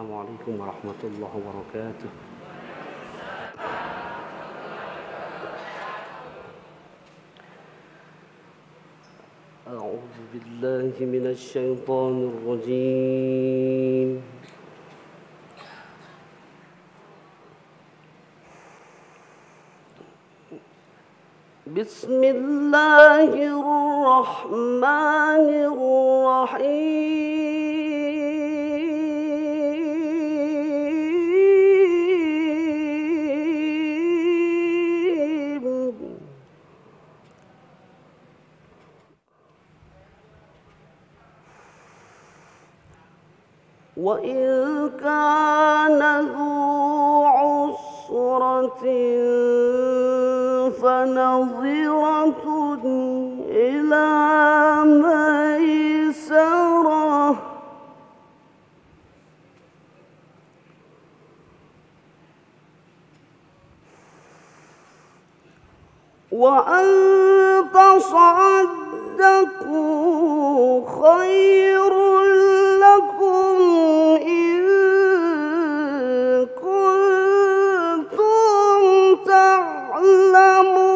Assalamualaikum warahmatullahi wabarakatuh. أعوذ بالله من الشيطان الرجيم. بسم الله الرحمن الرحيم. وإن كان ذو عسرة فنظرة إلى ميسرة وأن تصدقوا خير لكم إن كنتم تعلمون.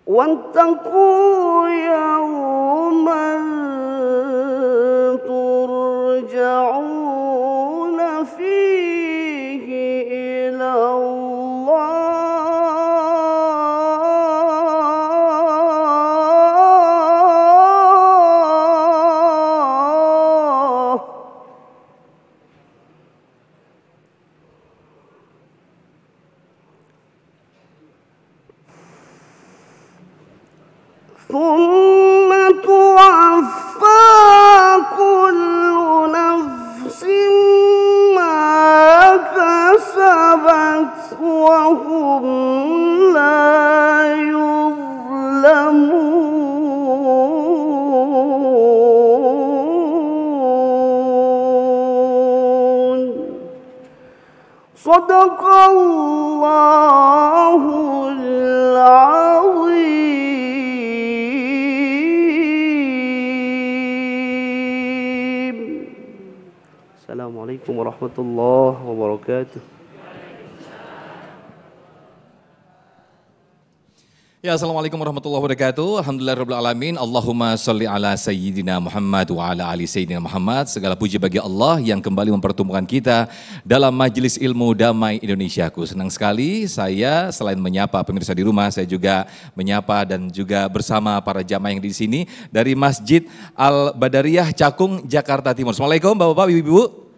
واتقوا يوما ترجعون فيه إلى الله ثم توفى كل نفس ما كسبت وهم لا يظلمون. صدق الله العظيم. Assalamualaikum warahmatullahi wabarakatuh. Ya, Assalamualaikum warahmatullahi wabarakatuh. Alhamdulillahirabbil alamin. Allahumma sholli ala sayyidina Muhammad wa ala ali sayyidina Muhammad. Segala puji bagi Allah yang kembali mempertemukan kita dalam Majelis Ilmu Damai Indonesiaku. Senang sekali saya selain menyapa pemirsa di rumah, saya juga menyapa dan juga bersama para jamaah yang di sini dari Masjid Al-Badariyah Cakung, Jakarta Timur. Assalamualaikum Bapak-bapak, Ibu-ibu.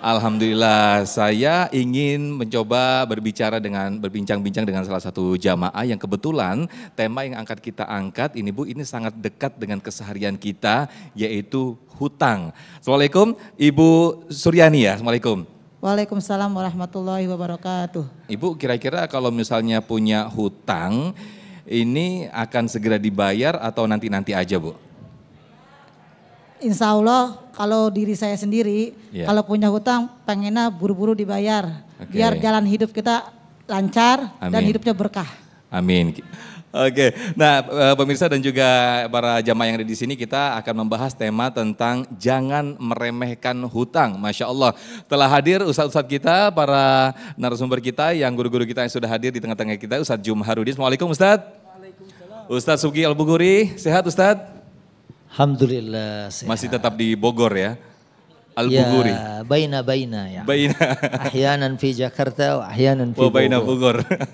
Alhamdulillah, saya ingin mencoba berbincang-bincang dengan salah satu jamaah yang kebetulan tema yang kita angkat ini Bu, ini sangat dekat dengan keseharian kita, yaitu hutang. Assalamualaikum Ibu Suryani ya, Assalamualaikum. Waalaikumsalam warahmatullahi wabarakatuh. Ibu kira-kira kalau misalnya punya hutang, ini akan segera dibayar atau nanti-nanti aja Bu? Insya Allah kalau diri saya sendiri, Ya. kalau punya hutang pengennya buru-buru dibayar. Oke. Biar jalan hidup kita lancar dan Amin. hidupnya berkah. Amin. Oke, nah pemirsa dan juga para jamaah yang ada di sini, kita akan membahas tema tentang jangan meremehkan hutang. Masya Allah, telah hadir ustadz-ustadz kita, para narasumber kita, yang guru-guru kita yang sudah hadir di tengah-tengah kita, Ustadz Jumharudin. Assalamualaikum Ustadz. Waalaikumsalam. Ustadz Subgi Al-Buguri, sehat Ustadz? Alhamdulillah sehat. Masih tetap di Bogor ya? Al-Buguri. Ya, baina ya. Baina. Ahyanan fi Jakarta wa ahyanan fi Baina Bogor. Bogor.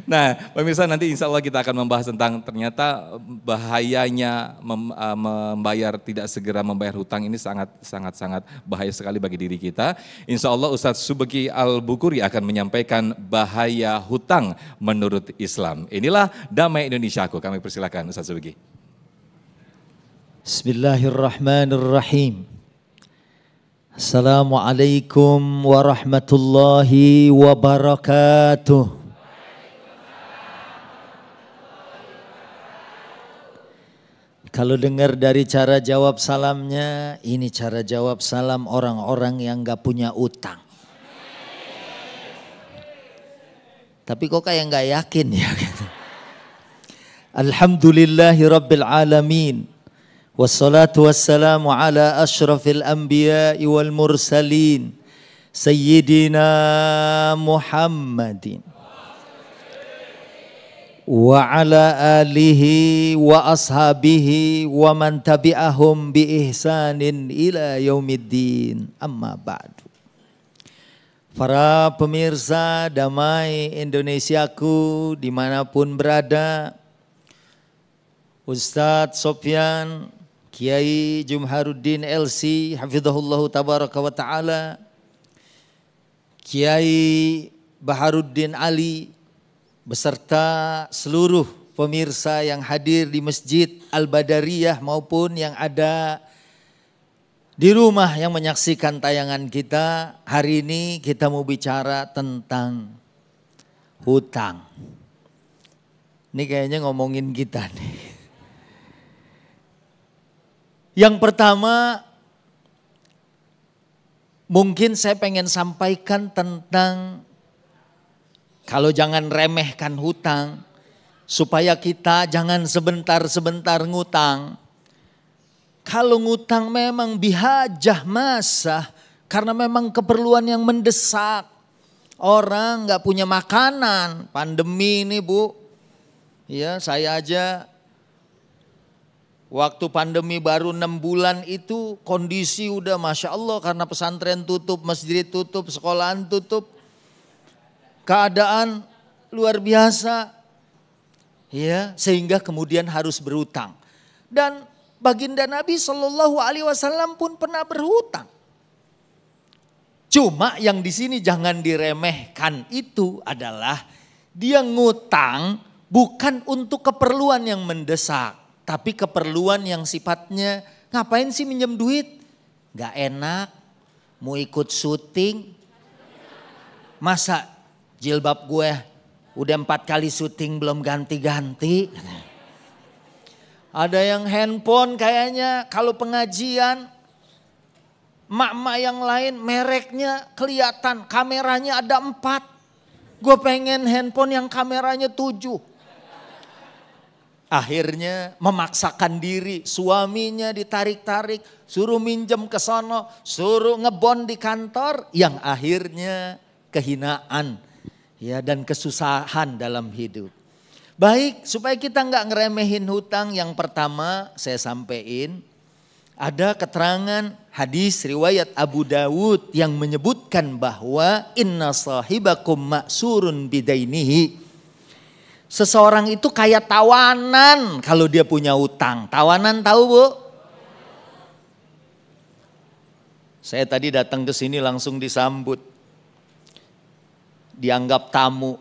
Nah, pemirsa, nanti insya Allah kita akan membahas tentang ternyata bahayanya membayar, tidak segera membayar hutang ini sangat bahaya sekali bagi diri kita. Insya Allah Ustadz Subeki Al-Bukuri akan menyampaikan bahaya hutang menurut Islam. Inilah Damai Indonesiaku. Kami persilakan Ustadz Subeki. Bismillahirrahmanirrahim. Assalamualaikum warahmatullahi wabarakatuh. Kalau dengar dari cara jawab salamnya, ini cara jawab salam orang-orang yang gak punya utang. Tapi kok kayak gak yakin ya. Alhamdulillahi Rabbil Alamin. Wassalatu wassalamu ala ashrafil anbiya'i wal mursalin. Sayyidina Muhammadin. Wa ala alihi wa ashabihi wa man tabi'ahum bi ihsanin ila yaumiddin, amma ba'du. Para pemirsa Damai Indonesiaku dimanapun berada, Ustadz Sofyan, Kiai Jumharuddin LC, hafizahullah tabaraka wa ta'ala, Kiai Baharuddin Ali, beserta seluruh pemirsa yang hadir di Masjid Al-Badariyah maupun yang ada di rumah yang menyaksikan tayangan kita. Hari ini kita mau bicara tentang hutang. Ini kayaknya ngomongin kita nih. Yang pertama, mungkin saya pengen sampaikan tentang kalau jangan remehkan hutang, supaya kita jangan sebentar-sebentar ngutang. Kalau ngutang memang bihajah masa, karena memang keperluan yang mendesak. Orang gak punya makanan, pandemi ini Bu. Ya, saya aja waktu pandemi baru 6 bulan itu kondisi udah Masya Allah, karena pesantren tutup, masjid tutup, sekolahan tutup. Keadaan luar biasa, ya, sehingga kemudian harus berhutang. Dan baginda Nabi Shallallahu Alaihi Wasallam pun pernah berhutang. Cuma yang di sini jangan diremehkan itu adalah dia ngutang bukan untuk keperluan yang mendesak, tapi keperluan yang sifatnya ngapain sih minjem duit? Gak enak, mau ikut syuting, masa jilbab gue udah 4 kali syuting belum ganti-ganti. Ada yang handphone kayaknya kalau pengajian, mak-mak yang lain mereknya kelihatan, kameranya ada 4. Gue pengen handphone yang kameranya 7. Akhirnya memaksakan diri, suaminya ditarik-tarik, suruh minjem ke sono, suruh ngebon di kantor, yang akhirnya kehinaan. Ya, dan kesusahan dalam hidup. Baik, supaya kita nggak ngeremehin hutang, yang pertama saya sampaikan ada keterangan hadis riwayat Abu Dawud yang menyebutkan bahwa inna sahibakum ma'surun bidainihi. Seseorang itu kayak tawanan kalau dia punya hutang. Tawanan tahu Bu? Saya tadi datang ke sini langsung disambut. Dianggap tamu.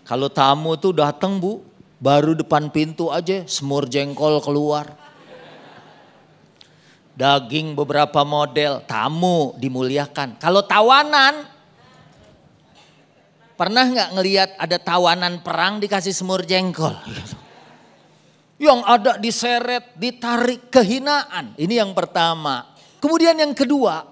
Kalau tamu tuh datang Bu, baru depan pintu aja semur jengkol keluar. Daging beberapa model, tamu dimuliakan. Kalau tawanan, pernah nggak ngelihat ada tawanan perang dikasih semur jengkol? Yang ada diseret, ditarik, kehinaan. Ini yang pertama. Kemudian yang kedua,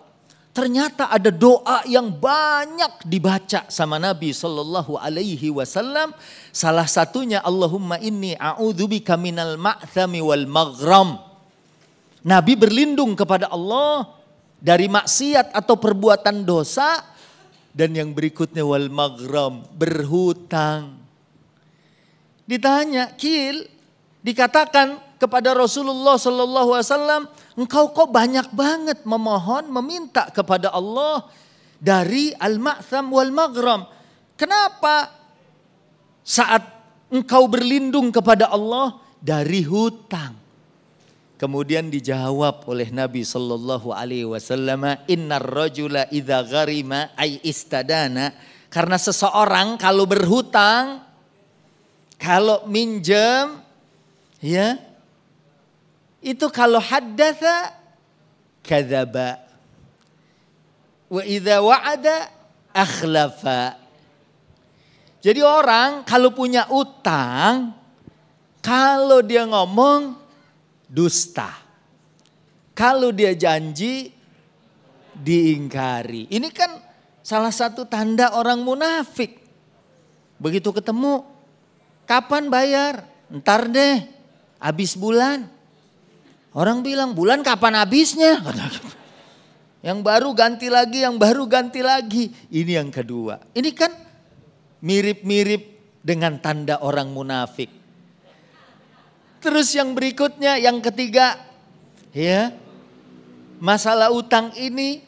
ternyata ada doa yang banyak dibaca sama Nabi Shallallahu Alaihi Wasallam. Salah satunya Allahumma inni a'udzubika minal ma'thami wal maghram. Nabi berlindung kepada Allah dari maksiat atau perbuatan dosa. Dan yang berikutnya wal maghram, berhutang. Ditanya, dikatakan kepada Rasulullah Shallallahu Alaihi Wasallam, engkau kok banyak banget memohon, meminta kepada Allah dari al-ma'tham wal maghram. Kenapa saat engkau berlindung kepada Allah dari hutang? Kemudian dijawab oleh Nabi Shallallahu Alaihi Wasallam, innar rajula idza gharima ay istadana. Karena seseorang kalau berhutang, kalau minjem, ya, itu kalau haddatsa kadzaba wa idza wa'ada akhlafa. Jadi orang kalau punya utang, kalau dia ngomong dusta. Kalau dia janji, diingkari. Ini kan salah satu tanda orang munafik. Begitu ketemu, kapan bayar? Ntar deh, habis bulan. Orang bilang, bulan kapan habisnya? Yang baru ganti lagi, yang baru ganti lagi. Ini yang kedua. Ini kan mirip-mirip dengan tanda orang munafik. Terus yang berikutnya, yang ketiga, ya, masalah utang ini,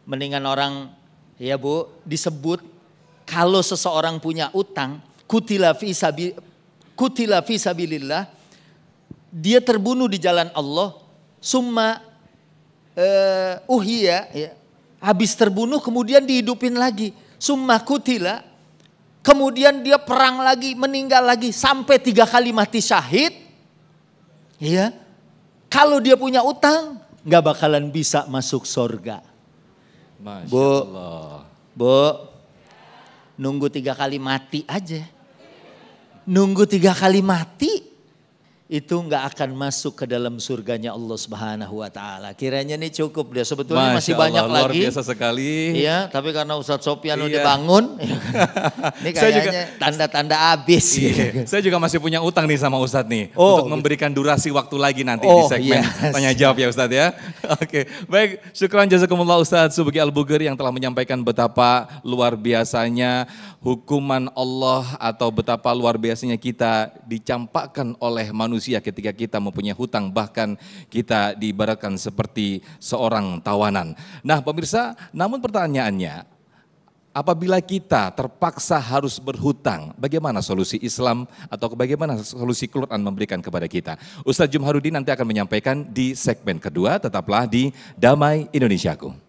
mendingan orang, ya Bu, disebut kalau seseorang punya utang, kutila fi sabilillah, dia terbunuh di jalan Allah, summa uhiya, ya, habis terbunuh kemudian dihidupin lagi, summa kutila, kemudian dia perang lagi, meninggal lagi, sampai 3 kali mati syahid, ya, kalau dia punya utang, nggak bakalan bisa masuk surga. Masya Bu, Allah. Bu, nunggu 3 kali mati aja. Nunggu 3 kali mati, itu nggak akan masuk ke dalam surganya Allah Subhanahu wa taala. Kiranya ini cukup dia. Sebetulnya masih Masya banyak Allah, luar lagi. biasa sekali. Iya, tapi karena Ustadz Sofyan udah Iya. bangun, ini Saya juga- kayaknya tanda-tanda habis. Iya. Saya juga masih punya utang nih sama Ustadz nih. Oh, untuk memberikan durasi waktu lagi nanti di Oh, segmen yes. tanya jawab ya Ustadz ya. Oke, baik. Syukran jazakumullah Ustadz Subagi Al-Buger yang telah menyampaikan betapa luar biasanya hukuman Allah atau betapa luar biasanya kita dicampakkan oleh manusia ketika kita mempunyai hutang, bahkan kita diibaratkan seperti seorang tawanan. Nah pemirsa, namun pertanyaannya, apabila kita terpaksa harus berhutang, bagaimana solusi Islam atau bagaimana solusi Quran memberikan kepada kita? Ustadz Jumharudin nanti akan menyampaikan di segmen kedua, tetaplah di Damai Indonesiaku.